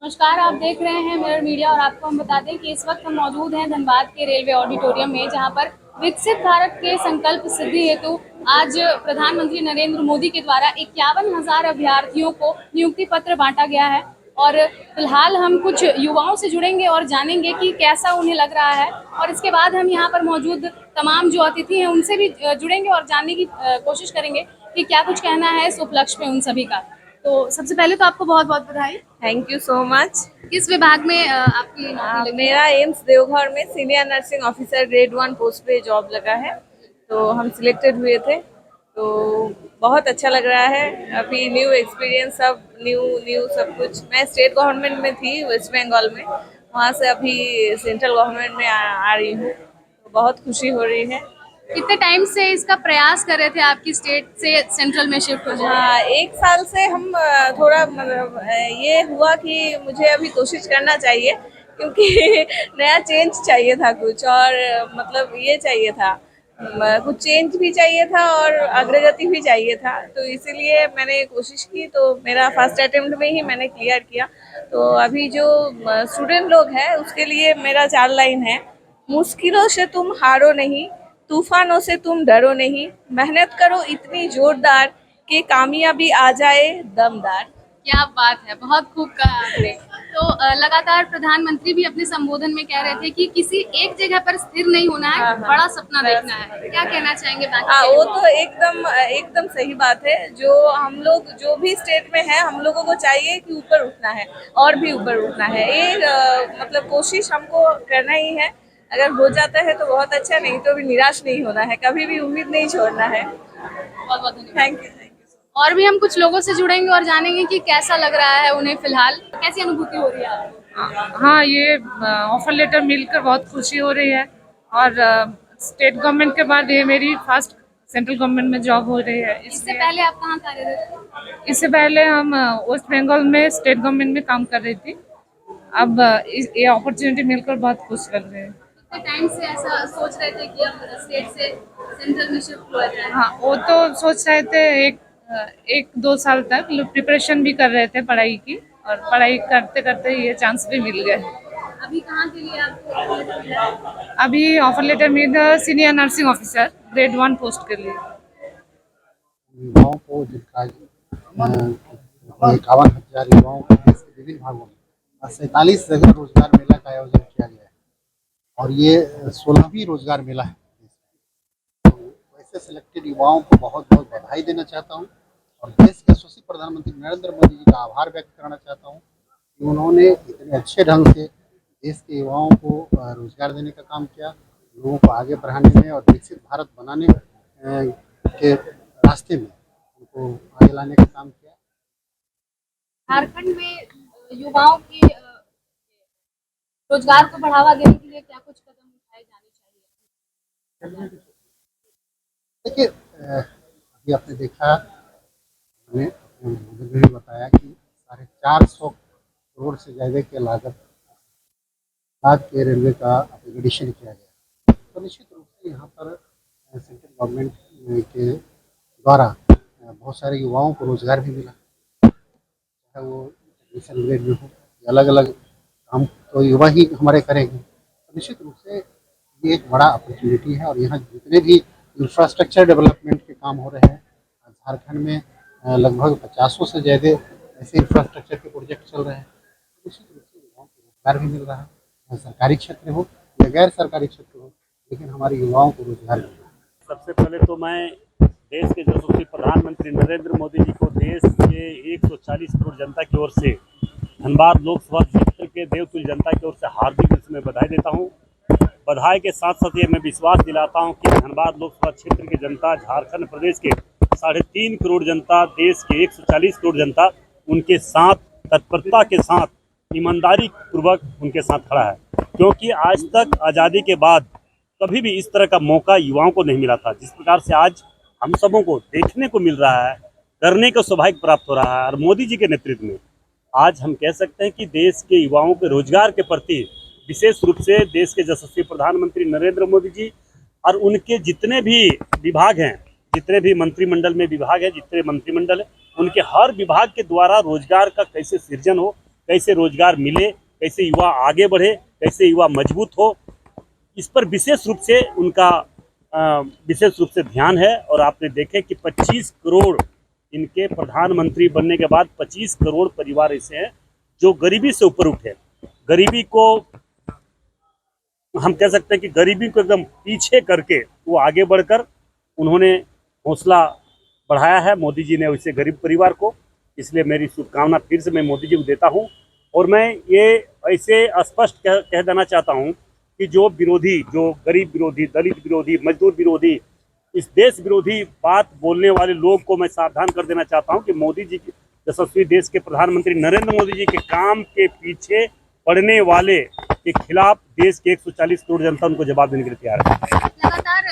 नमस्कार, आप देख रहे हैं मिरर मीडिया और आपको हम बता दें कि इस वक्त हम मौजूद हैं धनबाद के रेलवे ऑडिटोरियम में, जहां पर विकसित भारत के संकल्प सिद्धि हेतु आज प्रधानमंत्री नरेंद्र मोदी के द्वारा 51,000 अभ्यर्थियों को नियुक्ति पत्र बांटा गया है। और फिलहाल हम कुछ युवाओं से जुड़ेंगे और जानेंगे कि कैसा उन्हें लग रहा है, और इसके बाद हम यहाँ पर मौजूद तमाम जो अतिथि हैं उनसे भी जुड़ेंगे और जानने की कोशिश करेंगे कि क्या कुछ कहना है इस उपलक्ष्य में उन सभी का। तो सबसे पहले तो आपको बहुत बहुत बधाई। Thank you so much. किस विभाग में आपकी नौकरी लगी? मेरा एम्स देवघर में senior nursing officer grade 1 post पे जॉब लगा है, तो हम सिलेक्टेड हुए थे। तो बहुत अच्छा लग रहा है। अभी न्यू एक्सपीरियंस, सब न्यू न्यू सब कुछ। मैं स्टेट गवर्नमेंट में थी वेस्ट बंगाल में, वहाँ से अभी सेंट्रल गवर्नमेंट में आ रही हूँ, तो बहुत खुशी हो रही है। कितने टाइम से इसका प्रयास कर रहे थे आपकी स्टेट से सेंट्रल में शिफ्ट हो जाए? हाँ, 1 साल से हम थोड़ा मतलब ये हुआ कि मुझे अभी कोशिश करना चाहिए, क्योंकि नया चेंज चाहिए था कुछ, और मतलब ये चाहिए था, कुछ चेंज भी चाहिए था और अग्रगति भी चाहिए था। तो इसीलिए मैंने कोशिश की, तो मेरा फर्स्ट अटेम्प्ट में ही मैंने क्लियर किया। तो अभी जो स्टूडेंट लोग हैं उसके लिए मेरा 4 लाइन है। मुश्किलों से तुम हारो नहीं, तूफानों से तुम डरो नहीं, मेहनत करो इतनी जोरदार कि कामयाबी आ जाए दमदार। क्या बात है, बहुत खूब कहा आपने। तो लगातार प्रधानमंत्री भी अपने संबोधन में कह रहे थे कि किसी एक जगह पर स्थिर नहीं होना है, हाँ, हाँ, बड़ा सपना बड़ा देखना सपना है। देखना क्या है। कहना चाहेंगे बाकी हाँ, के वो युवाओं तो एकदम एकदम सही बात है। जो हम लोग जो भी स्टेट में है, हम लोगों को चाहिए कि ऊपर उठना है और भी ऊपर उठना है। ये मतलब कोशिश हमको करना ही है। अगर हो जाता है तो बहुत अच्छा, नहीं तो भी निराश नहीं होना है, कभी भी उम्मीद नहीं छोड़ना है। को? बहुत बहुत धन्यवाद। Thank you, thank you. और भी हम कुछ लोगों से जुड़ेंगे और जानेंगे कि कैसा लग रहा है उन्हें फिलहाल, कैसी अनुभूति हो रही है आपको? हाँ, ये ऑफर लेटर मिलकर बहुत खुशी हो रही है। और स्टेट गवर्नमेंट के बाद ये मेरी फर्स्ट सेंट्रल गवर्नमेंट में जॉब हो रही है, इससे इसलिए। पहले आप कहाँ कार्यरत थे? इससे पहले हम वेस्ट बंगाल में स्टेट गवर्नमेंट में काम कर रही थी। अब ये अपॉर्चुनिटी मिलकर बहुत खुश लग रहे हैं। कितने टाइम से ऐसा सोच रहे थे कि हम स्टेट से सेंट्रल में शिफ्ट हुआ जाए? हाँ, वो तो सोच रहे थे। एक दो साल तक प्रिपरेशन भी कर रहे थे पढ़ाई की, और पढ़ाई करते करते ये चांस भी मिल गए। अभी कहाँ के लिए आपको? अभी ऑफर लेटर मिला senior nursing officer grade 1 post के लिए। युवाओं को जिनका 51,000 युवाओं को देश के विभिन्न भागों में 47 जगह रोजगार मेला का आयोजन किया गया है, और ये 16वीं रोजगार मेला है। तो वैसे सिलेक्टेड युवाओं को बहुत बहुत बधाई देना चाहता हूँ, और देश के यशस्वी प्रधानमंत्री नरेंद्र मोदी जी का आभार व्यक्त करना चाहता हूँ कि उन्होंने इतने अच्छे ढंग से देश के युवाओं को रोजगार देने का काम किया, लोगों को आगे बढ़ाने में और विकसित भारत बनाने के रास्ते में उनको आगे लाने का काम किया। झारखंड में युवाओं की रोजगार को बढ़ावा देने के लिए क्या कुछ कदम उठाए जाने चाहिए? देखिए, अभी आपने देखा, मैंने मुझे भी बताया कि 450 करोड़ से ज़्यादा की लागत के रेलवे का अपग्रेडेशन किया गया। तो निश्चित रूप से यहाँ पर सेंट्रल गवर्नमेंट के द्वारा बहुत सारे युवाओं को रोजगार भी मिला, चाहे वो टेक्निकल ग्रेड में हो या अलग अलग काम, तो युवा ही हमारे करेंगे। तो निश्चित रूप से ये एक बड़ा अपॉर्चुनिटी है। और यहाँ जितने भी इंफ्रास्ट्रक्चर डेवलपमेंट के काम हो रहे हैं, झारखंड में लगभग 50 से ज़्यादा ऐसे इंफ्रास्ट्रक्चर के प्रोजेक्ट चल रहे हैं। तो निश्चित रूप से युवाओं को रोजगार भी मिल रहा है, सरकारी क्षेत्र हो या गैर सरकारी क्षेत्र हो, लेकिन हमारे युवाओं को रोजगार मिल रहा है। सबसे पहले तो मैं देश के यशस्वी प्रधानमंत्री नरेंद्र मोदी जी को देश के 140 करोड़ जनता की ओर से, धनबाद लोकसभा क्षेत्र के देवतुल्य जनता की ओर से हार्दिक रूप से मैं बधाई देता हूं। बधाई के साथ साथ ये मैं विश्वास दिलाता हूं कि धनबाद लोकसभा क्षेत्र की जनता, झारखंड प्रदेश के 3.5 करोड़ जनता, देश के 140 करोड़ जनता उनके साथ तत्परता के साथ, ईमानदारी पूर्वक उनके साथ खड़ा है। क्योंकि आज तक आज़ादी के बाद कभी भी इस तरह का मौका युवाओं को नहीं मिला था, जिस प्रकार से आज हम सबों को देखने को मिल रहा है, करने का सौभाग्य प्राप्त हो रहा है। और मोदी जी के नेतृत्व में आज हम कह सकते हैं कि देश के युवाओं के रोजगार के प्रति विशेष रूप से देश के यशस्वी प्रधानमंत्री नरेंद्र मोदी जी और उनके जितने भी विभाग हैं, जितने भी मंत्रिमंडल में विभाग हैं, जितने मंत्रिमंडल हैं, उनके हर विभाग के द्वारा रोजगार का कैसे सृजन हो, कैसे रोजगार मिले, कैसे युवा आगे बढ़े, कैसे युवा मजबूत हो, इस पर विशेष रूप से उनका विशेष रूप से ध्यान है। और आपने देखे कि 25 करोड़ इनके प्रधानमंत्री बनने के बाद 25 करोड़ परिवार ऐसे हैं जो गरीबी से ऊपर उठे। गरीबी को हम कह सकते हैं कि गरीबी को एकदम पीछे करके वो आगे बढ़कर उन्होंने हौसला बढ़ाया है मोदी जी ने वैसे गरीब परिवार को। इसलिए मेरी शुभकामना फिर से मैं मोदी जी को देता हूं। और मैं ये ऐसे स्पष्ट कह देना चाहता हूं कि जो विरोधी, जो गरीब विरोधी, दलित विरोधी, मजदूर विरोधी, इस देश विरोधी बात बोलने वाले लोग को मैं सावधान कर देना चाहता हूं कि मोदी जी के यशस्वी देश के प्रधानमंत्री नरेंद्र मोदी जी के काम के पीछे पड़ने वाले के खिलाफ देश के 140 करोड़ जनता उनको जवाब देने के लिए तैयार है। लगातार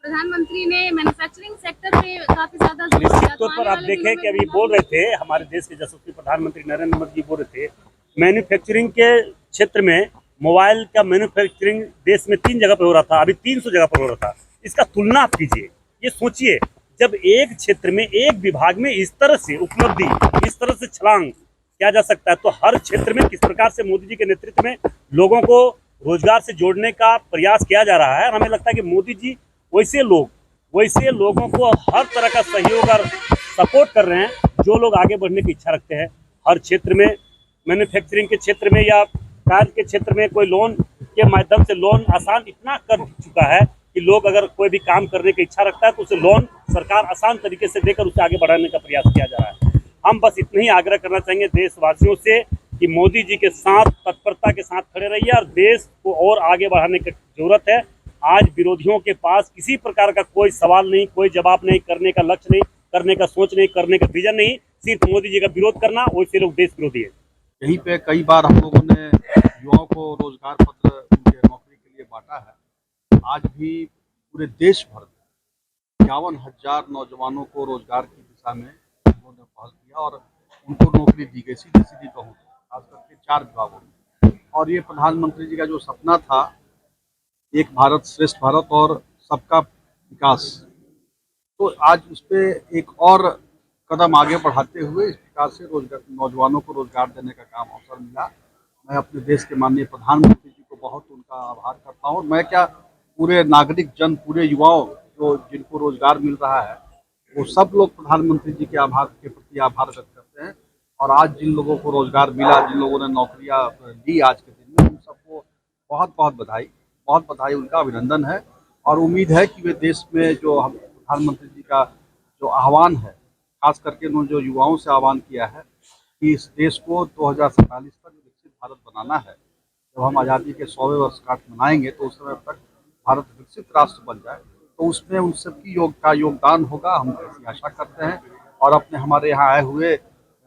प्रधानमंत्री ने मैन्युफैक्चरिंग सेक्टर पे काफी ज्यादा जोर निश्चित दिया। तौर तो पर आने आप वाले देखें दिनों कि में अभी बोल रहे थे हमारे देश के यशस्वी प्रधानमंत्री नरेंद्र मोदी जी बोल रहे थे मैन्युफैक्चरिंग के क्षेत्र में, मोबाइल का मैन्युफैक्चरिंग देश में 3 जगह पर हो रहा था, अभी 300 जगह पर हो रहा था। इसका तुलना आप कीजिए, ये सोचिए जब एक क्षेत्र में, एक विभाग में इस तरह से उपलब्धि, इस तरह से छलांग किया जा सकता है, तो हर क्षेत्र में किस प्रकार से मोदी जी के नेतृत्व में लोगों को रोजगार से जोड़ने का प्रयास किया जा रहा है। और हमें लगता है कि मोदी जी वैसे लोगों को हर तरह का सहयोग और सपोर्ट कर रहे हैं जो लोग आगे बढ़ने की इच्छा रखते हैं। हर क्षेत्र में, मैन्युफैक्चरिंग के क्षेत्र में या कार्य के क्षेत्र में कोई लोन के माध्यम से लोन आसान इतना कर चुका है कि लोग अगर कोई भी काम करने की इच्छा रखता है तो उसे लोन सरकार आसान तरीके से देकर उसे आगे बढ़ाने का प्रयास किया जा रहा है। हम बस इतना ही आग्रह करना चाहेंगे देशवासियों से कि मोदी जी के साथ तत्परता के साथ खड़े रहिए और देश को और आगे बढ़ाने की जरूरत है। आज विरोधियों के पास किसी प्रकार का कोई सवाल नहीं, कोई जवाब नहीं, करने का लक्ष्य नहीं, करने का सोच नहीं, करने का विजन नहीं, सिर्फ मोदी जी का विरोध करना। वैसे लोग देश विरोधी है। यहीं पे कई बार हम लोगों ने युवाओं को रोजगार पत्र उनके नौकरी के लिए बांटा है। आज भी पूरे देश भर में 51,000 नौजवानों को रोजगार की दिशा में उन्होंने पहल किया और उनको नौकरी दी गई, सीधी सीधी कहूँ खास करके 4 विभागों में। और ये प्रधानमंत्री जी का जो सपना था, एक भारत श्रेष्ठ भारत और सबका विकास, तो आज उस पर एक और कदम आगे बढ़ाते हुए इस प्रकार से नौजवानों को रोजगार देने का काम अवसर मिला। मैं अपने देश के माननीय प्रधानमंत्री जी को बहुत उनका आभार करता हूँ। मैं क्या, पूरे नागरिक जन, पूरे युवाओं जो जिनको रोजगार मिल रहा है, वो सब लोग प्रधानमंत्री जी के आभार के प्रति आभार व्यक्त करते हैं। और आज जिन लोगों को रोजगार मिला, जिन लोगों ने नौकरियां दी आज के दिन में, उन सबको बहुत बहुत बधाई, उनका अभिनंदन है। और उम्मीद है कि वे देश में जो हम प्रधानमंत्री जी का जो आह्वान है, खास करके उन्होंने जो युवाओं से आह्वान किया है कि इस देश को 2047 तक विकसित भारत बनाना है। जब हम आज़ादी के 100वें वर्षगांठ मनाएंगे तो उस समय तक भारत विकसित राष्ट्र बन जाए, तो उसमें उन सबकी योगदान होगा, हम ऐसी आशा करते हैं। और अपने हमारे यहाँ आए हुए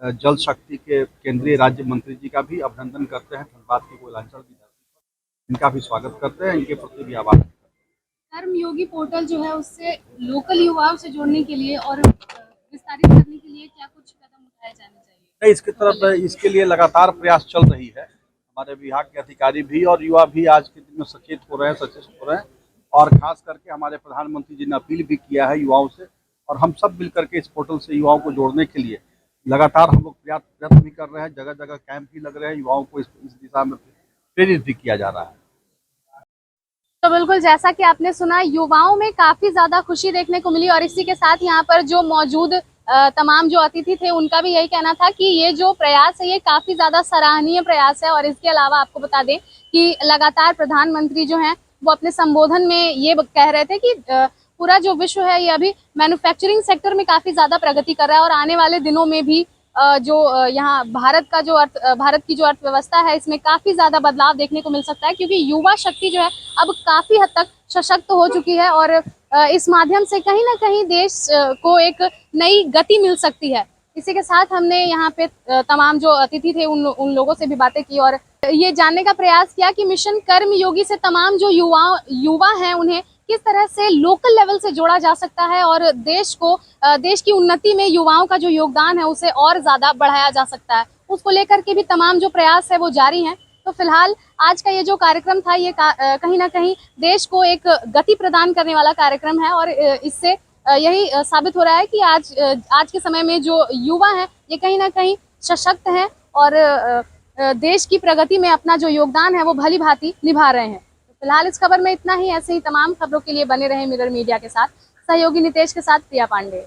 जल शक्ति के केंद्रीय राज्य मंत्री जी का भी अभिनंदन करते हैं। धनबाद की कोयलांचल की धरती पर इनका भी स्वागत करते हैं, इनके प्रति भी आभार। कर्मयोगी पोर्टल जो है उससे लोकल युवाओं से जोड़ने के लिए और विस्तारित करने के लिए क्या कुछ कदम उठाए जाने चाहिए? इसकी तरफ, इसके लिए लगातार प्रयास चल रही है। हमारे विभाग के अधिकारी भी और युवा भी आज के दिन में सचेत हो रहे हैं। और खास करके हमारे प्रधानमंत्री जी ने अपील भी किया है युवाओं से, और हम सब मिलकर के इस पोर्टल से युवाओं को जोड़ने के लिए लगातार हम लोग प्रयत्न भी कर रहे हैं। जगह जगह कैंप भी लग रहे हैं, युवाओं को इस दिशा में प्रेरित भी किया जा रहा है। तो बिल्कुल जैसा कि आपने सुना, युवाओं में काफी ज्यादा खुशी देखने को मिली। और इसी के साथ यहाँ पर जो मौजूद तमाम जो अतिथि थे उनका भी यही कहना था कि ये जो प्रयास है ये काफी ज्यादा सराहनीय प्रयास है। और इसके अलावा आपको बता दें कि लगातार प्रधानमंत्री जो हैं वो अपने संबोधन में ये कह रहे थे कि पूरा जो विश्व है ये अभी मैन्युफैक्चरिंग सेक्टर में काफी ज्यादा प्रगति कर रहा है। और आने वाले दिनों में भी जो यहाँ भारत की जो अर्थव्यवस्था है इसमें काफी ज्यादा बदलाव देखने को मिल सकता है, क्योंकि युवा शक्ति जो है अब काफी हद तक सशक्त हो चुकी है। और इस माध्यम से कहीं ना कहीं देश को एक नई गति मिल सकती है। इसी के साथ हमने यहाँ पे तमाम जो अतिथि थे उन लोगों से भी बातें की और ये जानने का प्रयास किया कि मिशन कर्मयोगी से तमाम जो युवा हैं उन्हें किस तरह से लोकल लेवल से जोड़ा जा सकता है और देश की उन्नति में युवाओं का जो योगदान है उसे और ज्यादा बढ़ाया जा सकता है। उसको लेकर के भी तमाम जो प्रयास है वो जारी हैं। तो फिलहाल आज का ये जो कार्यक्रम था ये कहीं ना कहीं देश को एक गति प्रदान करने वाला कार्यक्रम है। और इससे यही साबित हो रहा है कि आज के समय में जो युवा हैं ये कहीं ना कहीं सशक्त हैं और देश की प्रगति में अपना जो योगदान है वो भली भांति निभा रहे हैं। फिलहाल इस खबर में इतना ही। ऐसे ही तमाम खबरों के लिए बने रहे मिरर मीडिया के साथ। सहयोगी नितेश के साथ प्रिया पांडे।